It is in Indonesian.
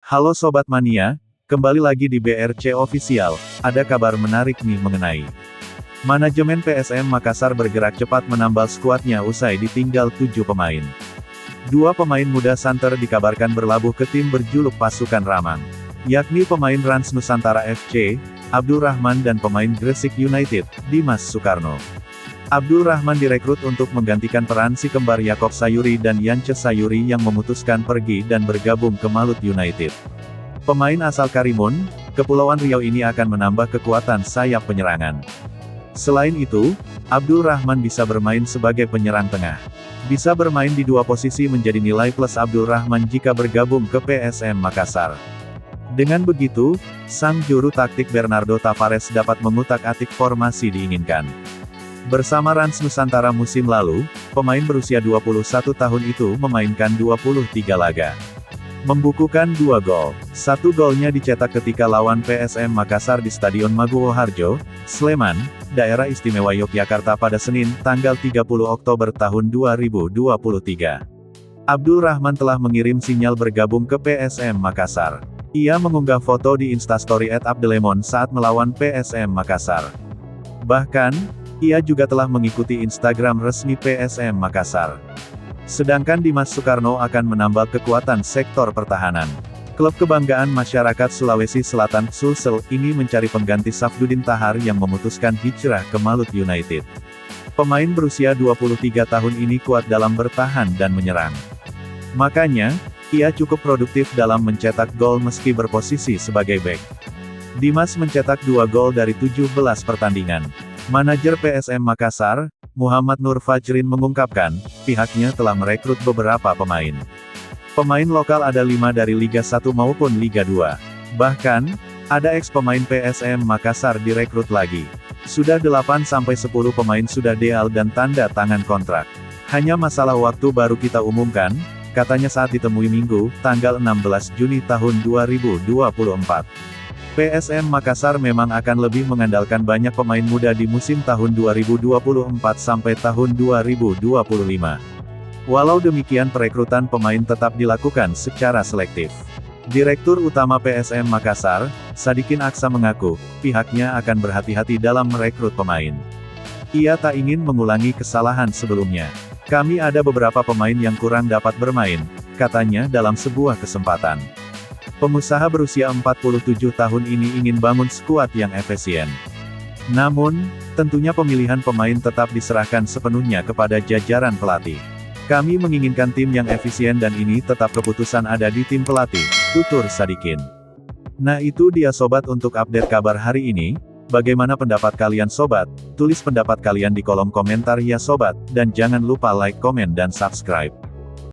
Halo Sobat Mania, kembali lagi di BRC Official, ada kabar menarik nih mengenai manajemen PSM Makassar bergerak cepat menambal skuadnya usai ditinggal 7 pemain. 2 pemain muda santer dikabarkan berlabuh ke tim berjuluk Pasukan Ramang, yakni pemain Rans Nusantara FC, Abdul Rahman dan pemain Gresik United, Dimas Sukarno. Abdul Rahman direkrut untuk menggantikan peran si kembar Yakob Sayuri dan Yance Sayuri yang memutuskan pergi dan bergabung ke Malut United. Pemain asal Karimun, Kepulauan Riau ini akan menambah kekuatan sayap penyerangan. Selain itu, Abdul Rahman bisa bermain sebagai penyerang tengah. Bisa bermain di 2 posisi menjadi nilai plus Abdul Rahman jika bergabung ke PSM Makassar. Dengan begitu, sang juru taktik Bernardo Tavares dapat mengutak-atik formasi diinginkan. Bersama Rans Nusantara musim lalu, pemain berusia 21 tahun itu memainkan 23 laga. Membukukan 2 gol. 1 golnya dicetak ketika lawan PSM Makassar di Stadion Maguwo Harjo, Sleman, Daerah Istimewa Yogyakarta pada Senin, tanggal 30 Oktober tahun 2023. Abdul Rahman telah mengirim sinyal bergabung ke PSM Makassar. Ia mengunggah foto di Instastory @abdelemon saat melawan PSM Makassar. Bahkan, ia juga telah mengikuti Instagram resmi PSM Makassar. Sedangkan Dimas Sukarno akan menambah kekuatan sektor pertahanan. Klub kebanggaan masyarakat Sulawesi Selatan, Sulsel, ini mencari pengganti Safduddin Tahar yang memutuskan hijrah ke Malut United. Pemain berusia 23 tahun ini kuat dalam bertahan dan menyerang. Makanya, ia cukup produktif dalam mencetak gol meski berposisi sebagai bek. Dimas mencetak 2 gol dari 17 pertandingan. Manajer PSM Makassar, Muhammad Nur Fajrin mengungkapkan, pihaknya telah merekrut beberapa pemain. Pemain lokal ada 5 dari Liga 1 maupun Liga 2. Bahkan, ada ex-pemain PSM Makassar direkrut lagi. Sudah 8-10 pemain sudah deal dan tanda tangan kontrak. Hanya masalah waktu baru kita umumkan, katanya saat ditemui Minggu, tanggal 16 Juni tahun 2024. PSM Makassar memang akan lebih mengandalkan banyak pemain muda di musim tahun 2024 sampai tahun 2025. Walau demikian perekrutan pemain tetap dilakukan secara selektif. Direktur Utama PSM Makassar, Sadikin Aksa mengaku, pihaknya akan berhati-hati dalam merekrut pemain. Ia tak ingin mengulangi kesalahan sebelumnya. Kami ada beberapa pemain yang kurang dapat bermain, katanya dalam sebuah kesempatan. Pengusaha berusia 47 tahun ini ingin bangun skuad yang efisien. Namun, tentunya pemilihan pemain tetap diserahkan sepenuhnya kepada jajaran pelatih. Kami menginginkan tim yang efisien dan ini tetap keputusan ada di tim pelatih, tutur Sadikin. Nah itu dia sobat untuk update kabar hari ini. Bagaimana pendapat kalian sobat? Tulis pendapat kalian di kolom komentar ya sobat, dan jangan lupa like, komen dan subscribe.